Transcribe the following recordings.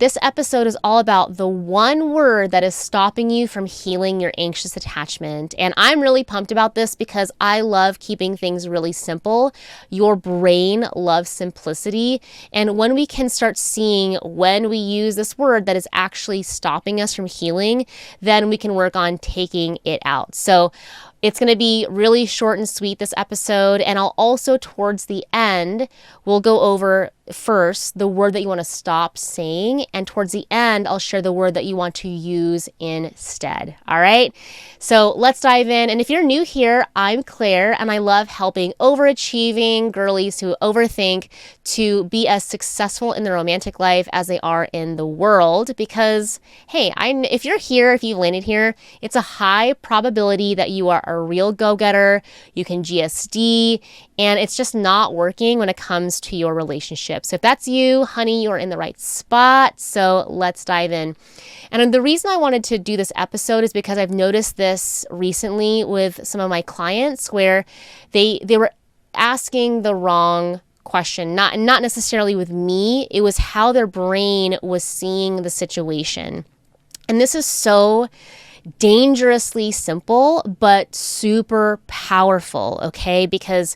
This episode is all about the one word that is stopping you from healing your anxious attachment. And I'm really pumped about this because I love keeping things really simple. Your brain loves simplicity. And when we can start seeing when we use this word that is actually stopping us from healing, then we can work on taking it out. So it's going to be really short and sweet, this episode. And I'll also, towards the end, we'll go over first the word that you want to stop saying. And towards the end, I'll share the word that you want to use instead. All right. So let's dive in. And if you're new here, I'm Claire, and I love helping overachieving girlies who overthink to be as successful in their romantic life as they are in the world. Because, hey, if you're here, if you've landed here, it's a high probability that you are a real go-getter, you can GSD, and it's just not working when it comes to your relationship. So if that's you, honey, you're in the right spot. So let's dive in. And the reason I wanted to do this episode is because I've noticed this recently with some of my clients where they were asking the wrong question, not necessarily with me. It was how their brain was seeing the situation. And this is so dangerously simple, but super powerful, okay? Because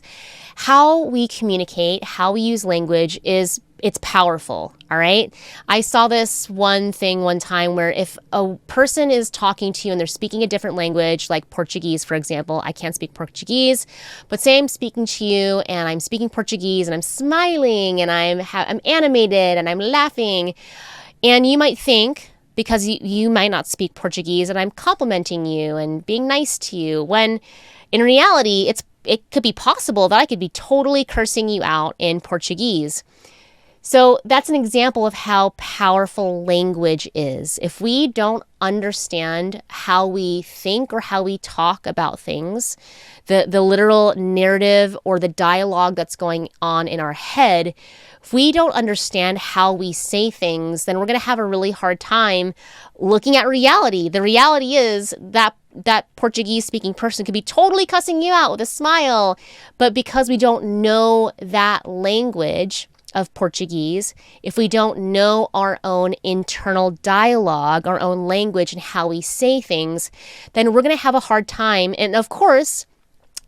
how we communicate, how we use language it's powerful, all right? I saw this one thing one time where if a person is talking to you and they're speaking a different language, like Portuguese, for example, I can't speak Portuguese, but say I'm speaking to you and I'm speaking Portuguese and I'm smiling and I'm animated and I'm laughing, and you might think, because you might not speak Portuguese, and I'm complimenting you and being nice to you, when in reality, it could be possible that I could be totally cursing you out in Portuguese. So that's an example of how powerful language is. If we don't understand how we think or how we talk about things, the literal narrative or the dialogue that's going on in our head, if we don't understand how we say things, then we're going to have a really hard time looking at reality. The reality is that Portuguese speaking person could be totally cussing you out with a smile, but because we don't know that language of Portuguese, if we don't know our own internal dialogue, our own language and how we say things, then we're going to have a hard time. And of course,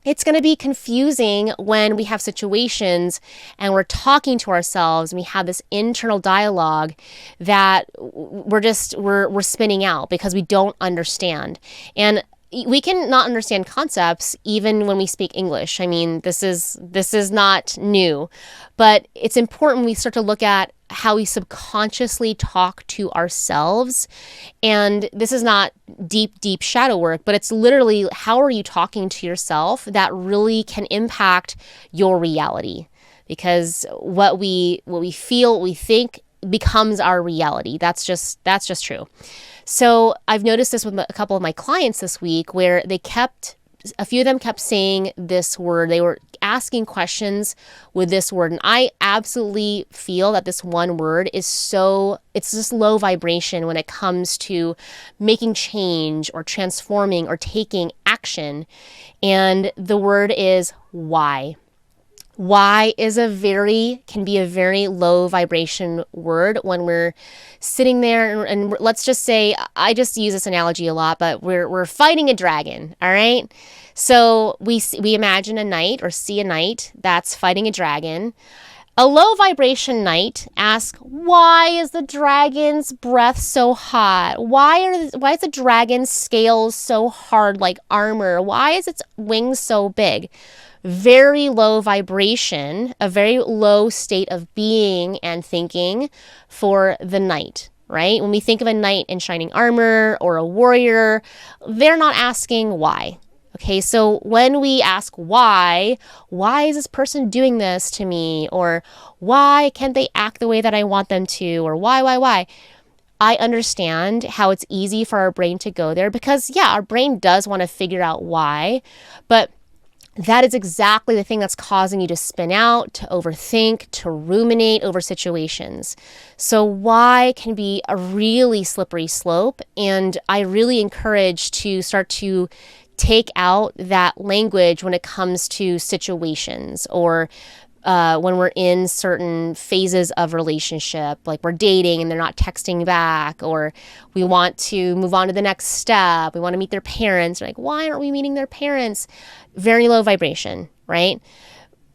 it's going to be confusing when we have situations and we're talking to ourselves and we have this internal dialogue that we're spinning out because we don't understand. And we can not understand concepts even when we speak English. I mean, this is not new, but it's important we start to look at how we subconsciously talk to ourselves. And this is not deep shadow work, but it's literally how are you talking to yourself that really can impact your reality. Because what we feel, what we think becomes our reality. That's just true. So I've noticed this with a couple of my clients this week where a few of them kept saying this word. They were asking questions with this word. And I absolutely feel that this one word it's just low vibration when it comes to making change or transforming or taking action. And the word is why. Why can be a very low vibration word when we're sitting there and let's just say, I just use this analogy a lot, but we're fighting a dragon, all right? So we imagine a knight or see a knight that's fighting a dragon. A low vibration knight asks, why is the dragon's breath so hot? Why is the dragon's scales so hard like armor? Why is its wings so big? Very low vibration, a very low state of being and thinking for the knight, right? When we think of a knight in shining armor or a warrior, they're not asking why. Okay, so when we ask why is this person doing this to me? Or why can't they act the way that I want them to? Or why? I understand how it's easy for our brain to go there because, yeah, our brain does want to figure out why, but that is exactly the thing that's causing you to spin out, to overthink, to ruminate over situations. So why can be a really slippery slope, and I really encourage to start to take out that language when it comes to situations or when we're in certain phases of relationship, like we're dating and they're not texting back, or we want to move on to the next step. We want to meet their parents. We're like, why aren't we meeting their parents? Very low vibration, right?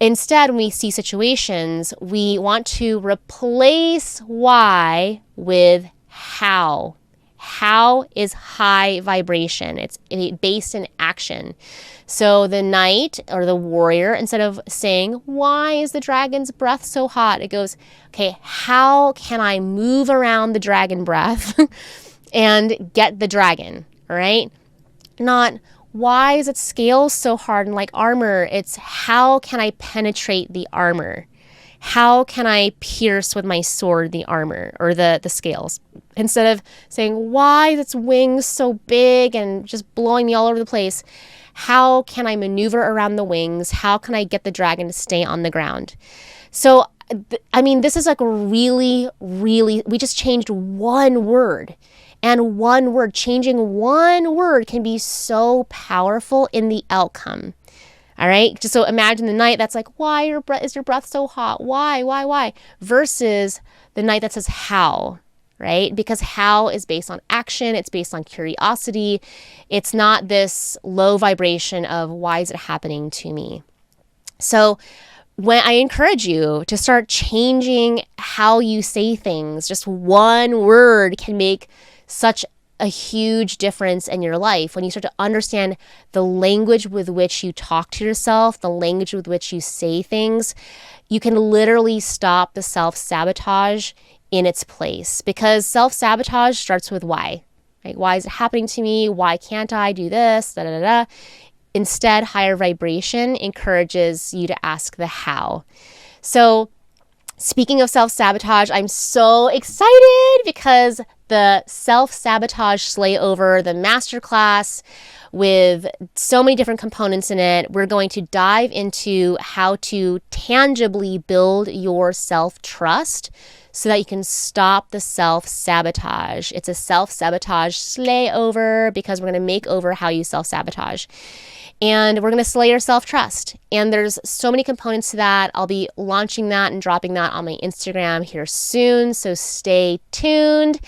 Instead, when we see situations, we want to replace why with how. How is high vibration. It's based in action. So the knight or the warrior, instead of saying, why is the dragon's breath so hot? It goes, okay, how can I move around the dragon breath and get the dragon, all right? Not, why is its scales so hard and like armor? It's how can I penetrate the armor? How can I pierce with my sword the armor or the scales? Instead of saying, why is its wings so big and just blowing me all over the place? How can I maneuver around the wings? How can I get the dragon to stay on the ground? So, this is like really, we just changed one word. And one word, changing one word can be so powerful in the outcome. All right. Just so imagine the knight that's like, why is your breath so hot? Why? Versus the knight that says how, right? Because how is based on action. It's based on curiosity. It's not this low vibration of why is it happening to me? So when I encourage you to start changing how you say things, just one word can make such a huge difference in your life when you start to understand the language with which you talk to yourself, the language with which you say things. You can literally stop the self-sabotage in its place, because self-sabotage starts with why. Right? Why is it happening to me? Why can't I do this? Da, da, da, da. Instead, higher vibration encourages you to ask the how. So speaking of self-sabotage, I'm so excited because the self-sabotage slayover, the masterclass with so many different components in it, we're going to dive into how to tangibly build your self-trust so that you can stop the self-sabotage. It's a self-sabotage slayover because we're going to make over how you self-sabotage. And we're going to slay your self-trust. And there's so many components to that. I'll be launching that and dropping that on my Instagram here soon. So stay tuned.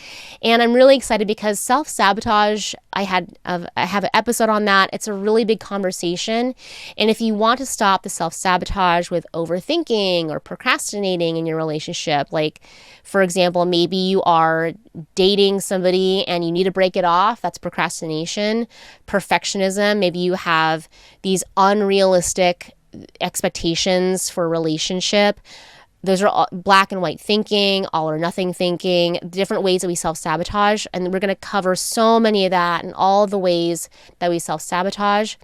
And I'm really excited because self-sabotage, I have an episode on that. It's a really big conversation. And if you want to stop the self-sabotage with overthinking or procrastinating in your relationship, like, for example, maybe you are dating somebody and you need to break it off. That's procrastination. Perfectionism. Maybe you have these unrealistic expectations for a relationship. Those are all black and white thinking, all or nothing thinking, different ways that we self-sabotage. And we're going to cover so many of that and all the ways that we self-sabotage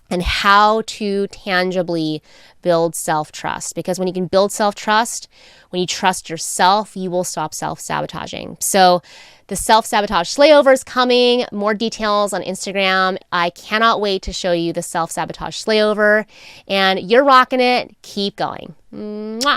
and how to tangibly build self-trust. Because when you can build self-trust, when you trust yourself, you will stop self-sabotaging. So the self-sabotage slayover is coming. More details on Instagram. I cannot wait to show you the self-sabotage slayover. And you're rocking it. Keep going. Mwah.